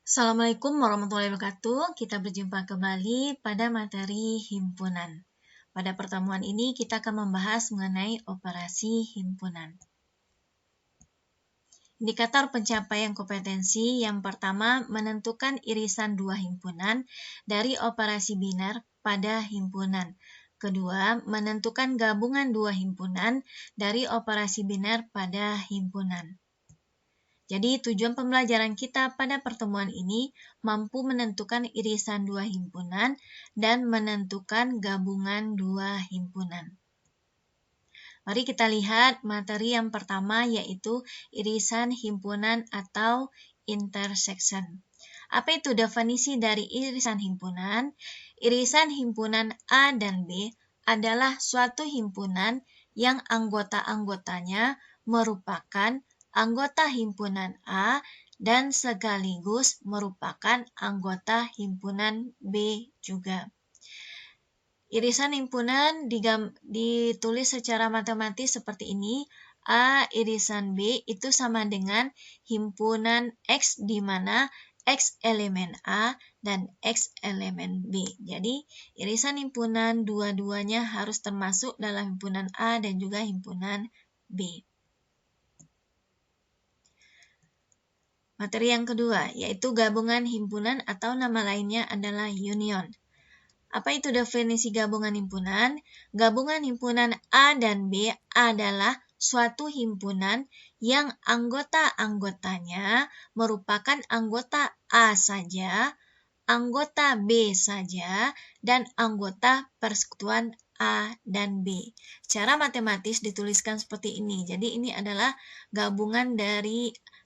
Assalamualaikum warahmatullahi wabarakatuh. Kita berjumpa kembali pada materi himpunan. Pada pertemuan ini kita akan membahas mengenai operasi himpunan. Indikator pencapaian kompetensi yang pertama menentukan irisan dua himpunan dari operasi binar pada himpunan. Kedua, menentukan gabungan dua himpunan dari operasi binar pada himpunan. Jadi tujuan pembelajaran kita pada pertemuan ini mampu menentukan irisan dua himpunan dan menentukan gabungan dua himpunan. Mari kita lihat materi yang pertama yaitu irisan himpunan atau intersection. Apa itu definisi dari irisan himpunan? Irisan himpunan A dan B adalah suatu himpunan yang anggota-anggotanya merupakan anggota himpunan A dan sekaligus merupakan anggota himpunan B juga. Irisan himpunan ditulis secara matematis seperti ini. A irisan B itu sama dengan himpunan X di mana X elemen A dan X elemen B. Jadi irisan himpunan dua-duanya harus termasuk dalam himpunan A dan juga himpunan B. Materi yang kedua yaitu gabungan himpunan atau nama lainnya adalah union. Apa itu definisi gabungan himpunan? Gabungan himpunan A dan B adalah suatu himpunan yang anggota-anggotanya merupakan anggota A saja, anggota B saja, dan anggota persekutuan A dan B. Secara matematis dituliskan seperti ini. Jadi ini adalah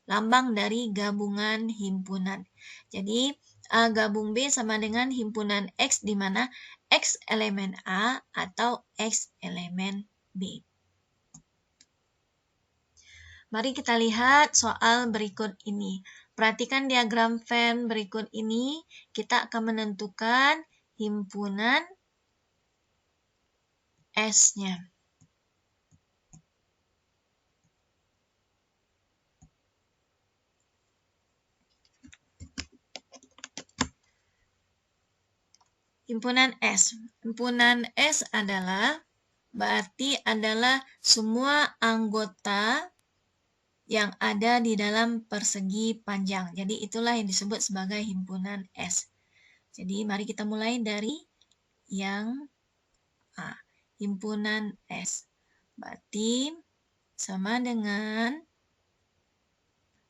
lambang dari gabungan himpunan. Jadi A gabung B sama dengan himpunan X di mana X elemen A atau X elemen B. Mari kita lihat soal berikut ini. Perhatikan diagram Venn berikut ini. Kita akan menentukan himpunan S-nya. Himpunan S. Himpunan S berarti adalah semua anggota yang ada di dalam persegi panjang. Jadi itulah yang disebut sebagai himpunan S. Jadi mari kita mulai dari yang A. Himpunan S. Berarti sama dengan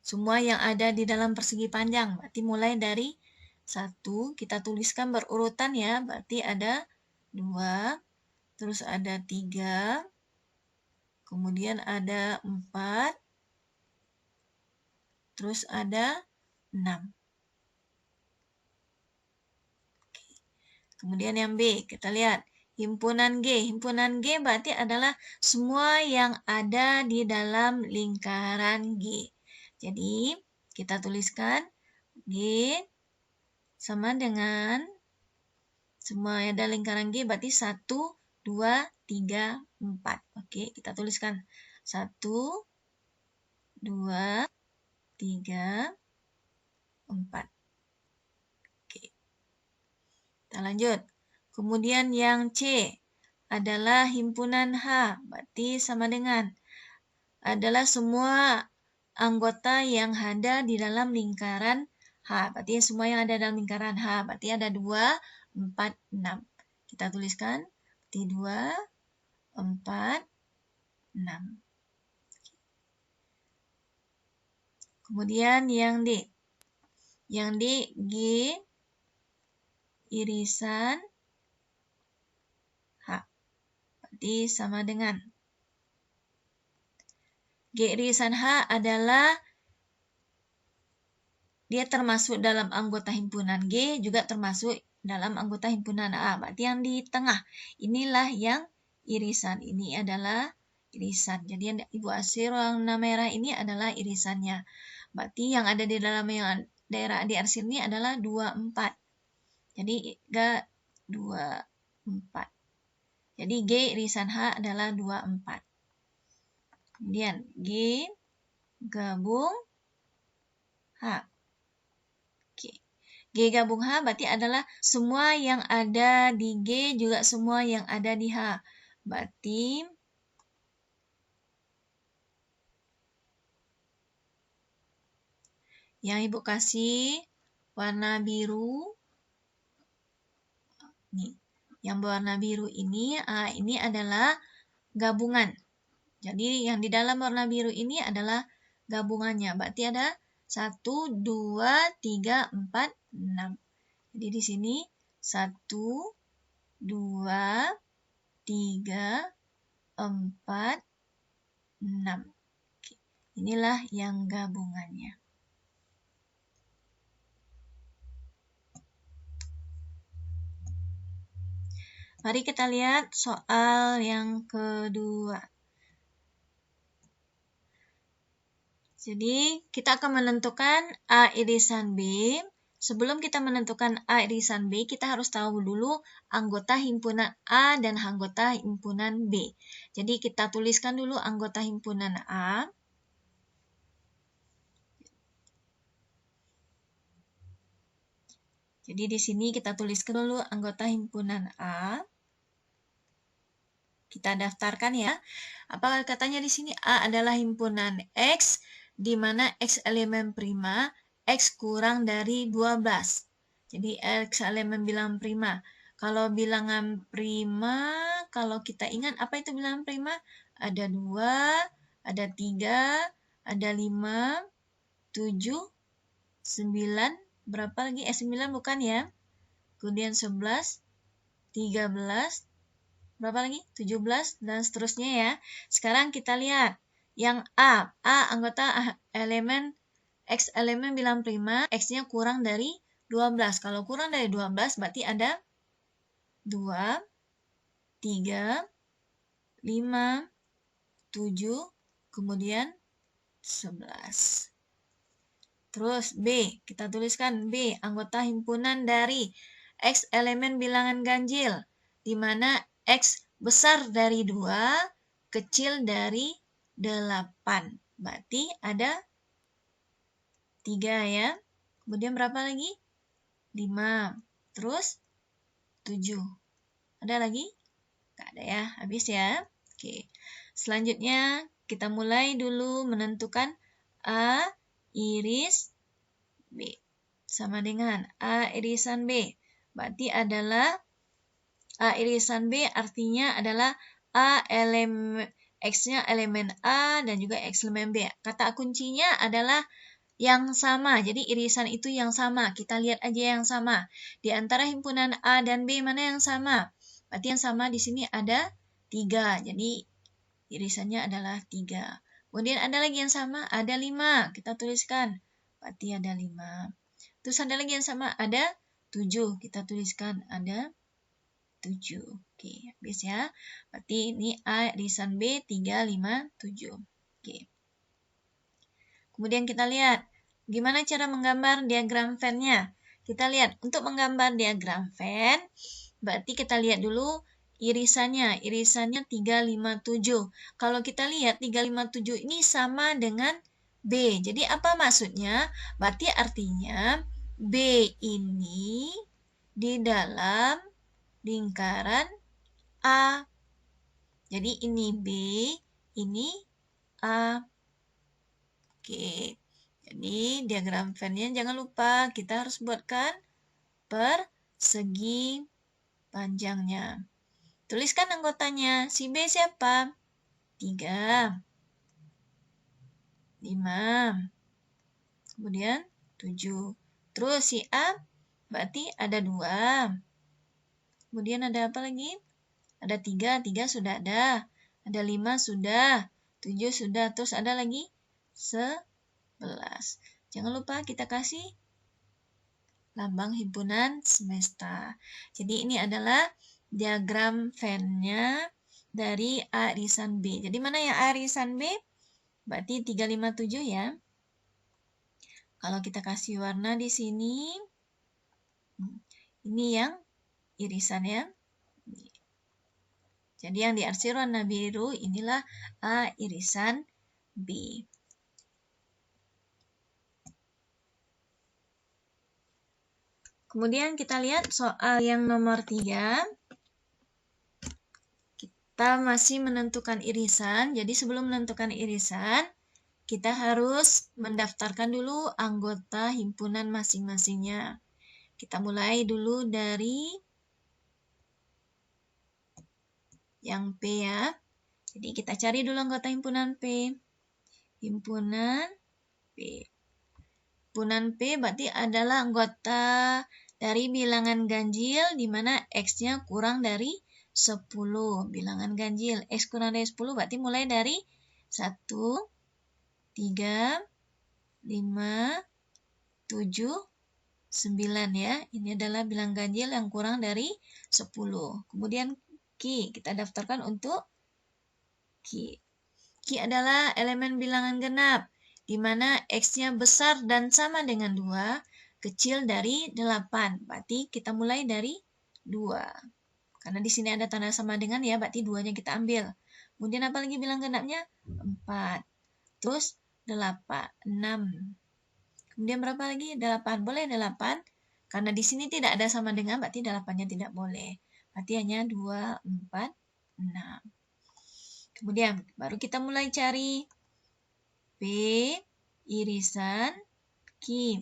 semua yang ada di dalam persegi panjang. Berarti mulai dari 1, kita tuliskan berurutan ya. Berarti ada 2, terus ada 3, kemudian ada 4, terus ada 6. Kemudian yang B, kita lihat. Himpunan G. Himpunan G berarti adalah semua yang ada di dalam lingkaran G. Jadi, kita tuliskan G sama dengan semua yang ada lingkaran G berarti 1, 2, 3, 4. Oke, kita tuliskan 1, 2, 3, 4. Oke. Kita lanjut. Kemudian yang C adalah himpunan H. Berarti sama dengan adalah semua anggota yang ada di dalam lingkaran H. Berarti semua yang ada dalam lingkaran H. Berarti ada 2, 4, 6. Kita tuliskan. Berarti 2, 4, 6. Kemudian yang D. Yang D, G irisan H. Berarti sama dengan G irisan H adalah dia termasuk dalam anggota himpunan G, juga termasuk dalam anggota himpunan A. Berarti yang di tengah, inilah yang irisan. Ini adalah irisan. Jadi yang Ibu Asir warna merah ini adalah irisannya. Berarti yang ada di dalam daerah di arsir ini adalah 24. Jadi 24. Jadi G irisan H adalah 24. Kemudian G gabung H. Oke. G gabung H berarti adalah semua yang ada di G juga semua yang ada di H. Berarti yang Ibu kasih warna biru, nih, yang berwarna biru ini adalah gabungan. Jadi yang di dalam warna biru ini adalah gabungannya. Berarti ada 1, 2, 3, 4, 6. Jadi di sini 1, 2, 3, 4, 6. Oke. Inilah yang gabungannya. Mari kita lihat soal yang kedua. Jadi, kita akan menentukan A irisan B. Sebelum kita menentukan A irisan B, kita harus tahu dulu anggota himpunan A dan anggota himpunan B. Jadi, kita tuliskan dulu anggota himpunan A. Jadi, di sini kita tuliskan dulu anggota himpunan A. Kita daftarkan ya. Apa katanya di sini? A adalah himpunan X, di mana X elemen prima, X kurang dari 12. Jadi X elemen bilangan prima. Kalau bilangan prima, kalau kita ingat apa itu bilangan prima? Ada 2, ada 3, ada 5, 7, 9, berapa lagi? 9 bukan ya? Kemudian 11, 13, berapa lagi? 17 dan seterusnya ya. Sekarang kita lihat yang A. A anggota elemen X elemen bilangan prima, X-nya kurang dari 12. Kalau kurang dari 12 berarti ada 2, 3, 5, 7, kemudian 11. Terus B, kita tuliskan B, anggota himpunan dari X elemen bilangan ganjil, di mana X besar dari 2, kecil dari 8. Berarti ada 3 ya. Kemudian berapa lagi? 5. Terus 7. Ada lagi? Nggak ada ya, habis ya. Oke. Selanjutnya kita mulai dulu menentukan A iris B. Sama dengan A irisan B. Berarti adalah A irisan B artinya adalah A elemen X-nya elemen A dan juga X elemen B. Kata kuncinya adalah yang sama. Jadi irisan itu yang sama. Kita lihat aja yang sama. Di antara himpunan A dan B mana yang sama? Berarti yang sama di sini ada 3. Jadi irisannya adalah 3. Kemudian ada lagi yang sama, ada 5. Kita tuliskan. Berarti ada 5. Terus ada lagi yang sama, ada 7. Kita tuliskan ada 7. Oke, habis ya. Berarti ini A irisan B 3, 5, 7. Oke. Kemudian kita lihat gimana cara menggambar diagram Venn-nya. Kita lihat untuk menggambar diagram Venn, berarti kita lihat dulu irisannya. Irisannya 3, 5, 7. Kalau kita lihat 3, 5, 7 ini sama dengan B. Jadi apa maksudnya? Berarti artinya B ini di dalam lingkaran A. Jadi ini B, ini A. Oke, jadi diagram Venn-nya jangan lupa kita harus buatkan persegi panjangnya. Tuliskan anggotanya. Si B siapa? 3, 5, kemudian 7. Terus si A berarti ada 2. Kemudian ada apa lagi? Ada 3, 3 sudah ada. Ada 5 sudah. 7 sudah. Terus ada lagi 11. Jangan lupa kita kasih lambang himpunan semesta. Jadi ini adalah diagram Venn-nya dari A irisan B. Jadi mana yang A irisan B? Berarti 3, 5, 7 ya. Kalau kita kasih warna di sini, ini yang irisan ya. Jadi yang diarsir warna biru inilah A irisan B. Kemudian kita lihat soal yang nomor 3. Kita masih menentukan irisan. Jadi sebelum menentukan irisan, kita harus mendaftarkan dulu anggota himpunan masing-masingnya. Kita mulai dulu dari yang P ya. Jadi kita cari dulu anggota himpunan P. Himpunan P. Himpunan P berarti adalah anggota dari bilangan ganjil di mana X-nya kurang dari 10. Bilangan ganjil X kurang dari 10 berarti mulai dari 1, 3, 5, 7, 9 ya. Ini adalah bilangan ganjil yang kurang dari 10. Kemudian Q, kita daftarkan untuk Q. Q adalah elemen bilangan genap, di mana X-nya besar dan sama dengan 2, kecil dari 8. Berarti kita mulai dari 2. Karena di sini ada tanda sama dengan ya, berarti 2-nya kita ambil. Kemudian apa lagi bilangan genapnya? 4. Terus 8, 6. Kemudian berapa lagi? 8. Boleh 8. Karena di sini tidak ada sama dengan, berarti 8-nya tidak boleh. Berarti hanya 2, 4, 6. Kemudian baru kita mulai cari P irisan Q.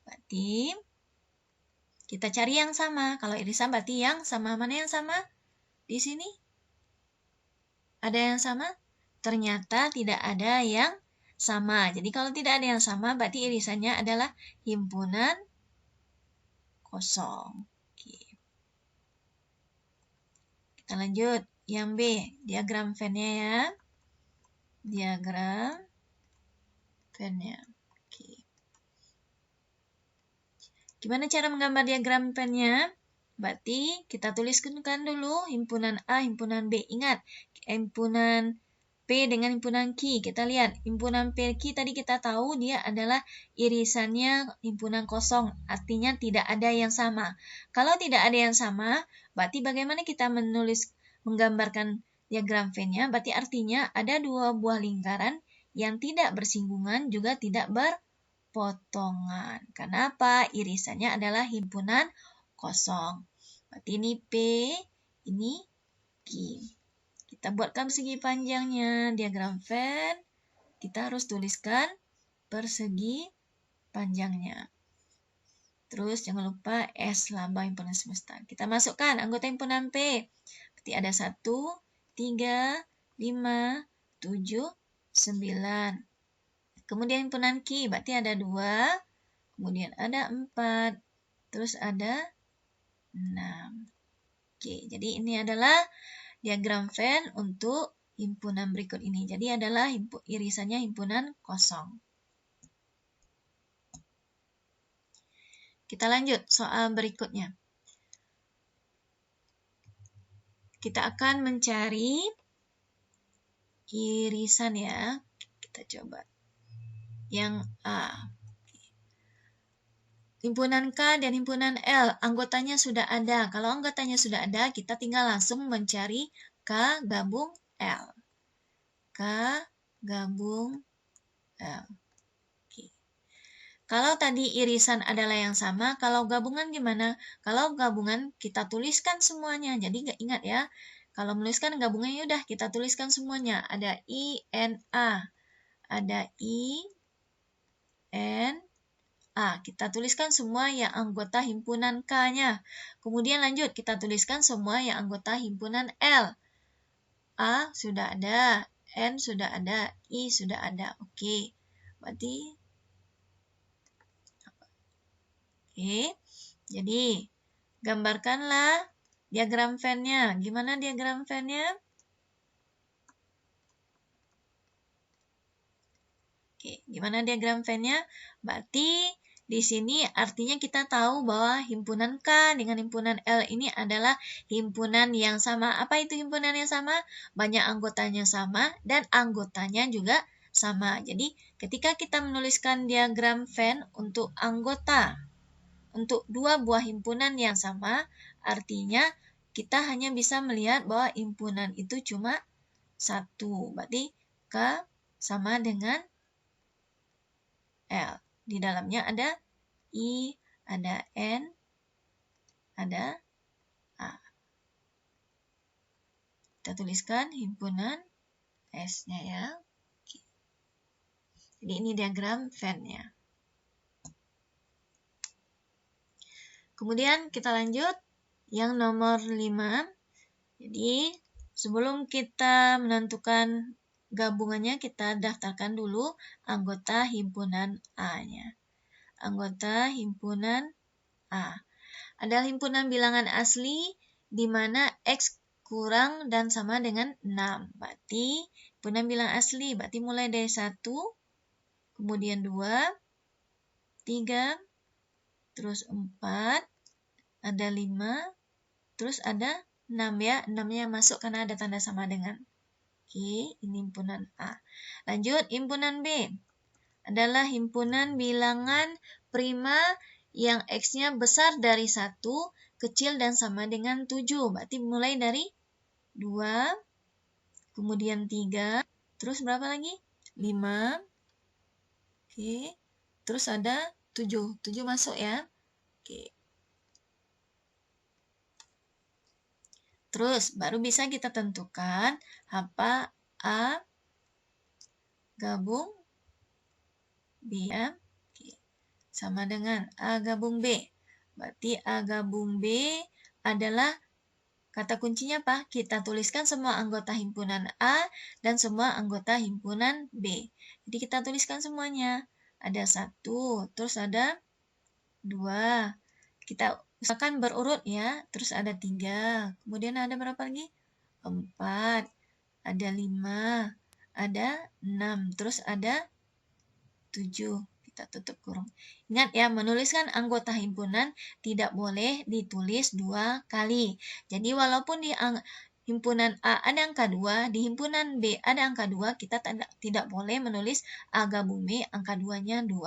Berarti kita cari yang sama. Kalau irisan berarti yang sama. Mana yang sama? Di sini ada yang sama? Ternyata tidak ada yang sama. Jadi kalau tidak ada yang sama berarti irisannya adalah himpunan kosong. Oke. Kita lanjut. Yang B, diagram Venn-nya ya. Diagram Venn-nya. Oke. Gimana cara menggambar diagram Venn-nya? Berarti kita tuliskan dulu himpunan A, himpunan B. Ingat, himpunan P dengan himpunan Q. Kita lihat, himpunan P Q tadi kita tahu dia adalah irisannya himpunan kosong. Artinya tidak ada yang sama. Kalau tidak ada yang sama, berarti bagaimana kita menggambarkan diagram Venn-nya? Berarti artinya ada dua buah lingkaran yang tidak bersinggungan juga tidak berpotongan. Kenapa? Irisannya adalah himpunan kosong. Berarti ini P, ini Q. Kita buatkan segi panjangnya. Diagram Venn, kita harus tuliskan persegi panjangnya. Terus jangan lupa S, lambang himpunan semesta. Kita masukkan anggota himpunan P. Berarti ada 1, 3, 5, 7, 9. Kemudian himpunan Q, berarti ada 2, kemudian ada 4, terus ada 6. Oke, jadi ini adalah diagram Venn untuk himpunan berikut ini. Jadi adalah irisannya himpunan kosong. Kita lanjut soal berikutnya. Kita akan mencari irisan ya. Kita coba yang A. Himpunan K dan himpunan L, anggotanya sudah ada. Kalau anggotanya sudah ada, kita tinggal langsung mencari K gabung L. K gabung L. Kalau tadi irisan adalah yang sama, kalau gabungan gimana? Kalau gabungan kita tuliskan semuanya. Jadi nggak ingat ya. Kalau menuliskan gabungannya udah kita tuliskan semuanya. Ada I, N, A. Ada I, N, A. Kita tuliskan semua yang anggota himpunan K-nya. Kemudian lanjut, kita tuliskan semua yang anggota himpunan L. A sudah ada, N sudah ada, I sudah ada. Oke, berarti jadi gambarkanlah diagram Venn-nya. Gimana diagram Venn-nya? Gimana diagram Venn-nya? Berarti di sini artinya kita tahu bahwa himpunan K dengan himpunan L ini adalah himpunan yang sama. Apa itu himpunan yang sama? Banyak anggotanya sama dan anggotanya juga sama. Jadi ketika kita menuliskan diagram Venn untuk anggota untuk dua buah himpunan yang sama, artinya kita hanya bisa melihat bahwa himpunan itu cuma satu. Berarti K sama dengan L. Di dalamnya ada I, ada N, ada A. Kita tuliskan himpunan S-nya ya. Oke. Jadi ini diagram Venn-nya. Kemudian kita lanjut yang nomor 5. Jadi sebelum kita menentukan gabungannya, kita daftarkan dulu anggota himpunan A-nya. Anggota himpunan A. Ada himpunan bilangan asli di mana X kurang dan sama dengan 6. Berarti himpunan bilangan asli, berarti mulai dari 1, kemudian 2, 3, terus 4, ada 5, terus ada 6 ya. 6-nya masuk karena ada tanda sama dengan. Oke, ini himpunan A. Lanjut, himpunan B. Adalah himpunan bilangan prima yang X-nya besar dari 1, kecil dan sama dengan 7. Berarti mulai dari 2, kemudian 3, terus berapa lagi? 5. Oke. Terus ada 7. 7 masuk ya. Oke. Terus baru bisa kita tentukan apa A gabung B ya. Oke. Sama dengan A gabung B. Berarti A gabung B adalah kata kuncinya apa? Kita tuliskan semua anggota himpunan A dan semua anggota himpunan B. Jadi kita tuliskan semuanya. Ada 1, terus ada 2. Kita usahakan berurut ya. Terus ada 3. Kemudian ada berapa lagi? 4. Ada 5. Ada 6. Terus ada 7. Kita tutup kurung. Ingat ya, menuliskan anggota himpunan tidak boleh ditulis 2 kali. Jadi walaupun di himpunan A ada angka 2, di himpunan B ada angka 2, kita tidak boleh menulis A gabung B angka 2-nya 2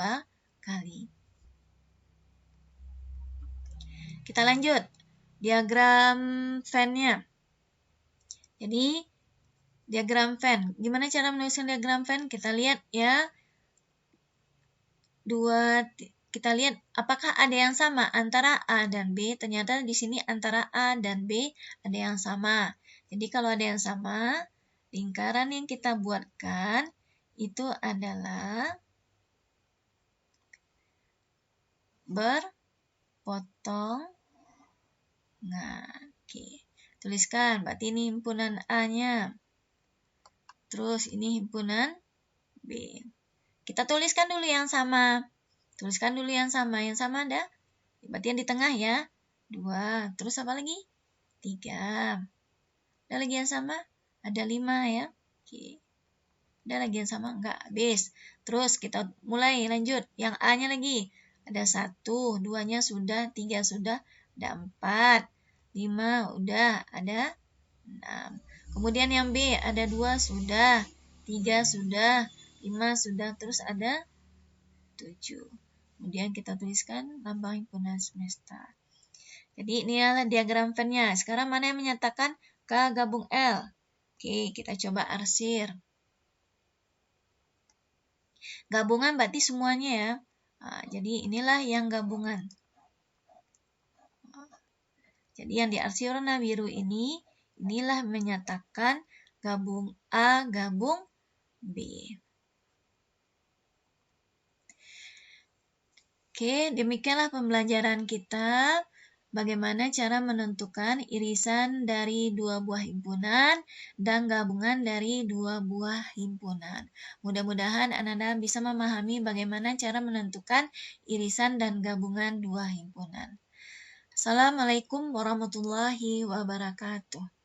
kali. Kita lanjut. Diagram Venn-nya. Jadi diagram Venn. Gimana cara menuliskan diagram Venn? Kita lihat ya. Kita lihat apakah ada yang sama antara A dan B. Ternyata di sini antara A dan B ada yang sama. Jadi kalau ada yang sama, lingkaran yang kita buatkan itu adalah berpotongan. Oke. Tuliskan, berarti ini himpunan A-nya. Terus ini himpunan B. Kita tuliskan dulu yang sama. Tuliskan dulu yang sama. Yang sama ada? Berarti yang di tengah ya. 2. Terus apa lagi? 3. Ada lagi yang sama? Ada 5 ya. Oke. Ada lagi yang sama? Enggak, habis. Terus kita mulai lanjut. Yang A-nya lagi. Ada 1. 2-nya sudah. 3 sudah. Ada 4. 5 udah. Ada 6. Kemudian yang B ada 2 sudah. 3 sudah. 5 sudah, terus ada 7. Kemudian kita tuliskan lambang himpunan semesta. Jadi ini adalah diagram Venn-nya. Sekarang mana yang menyatakan K gabung L? Oke, kita coba arsir. Gabungan berarti semuanya ya. Nah, jadi inilah yang gabungan. Jadi yang diarsir warna biru ini, inilah menyatakan gabung A gabung B. Oke, demikianlah pembelajaran kita. Bagaimana cara menentukan irisan dari dua buah himpunan dan gabungan dari dua buah himpunan. Mudah-mudahan anak-anak bisa memahami bagaimana cara menentukan irisan dan gabungan dua himpunan. Assalamualaikum warahmatullahi wabarakatuh.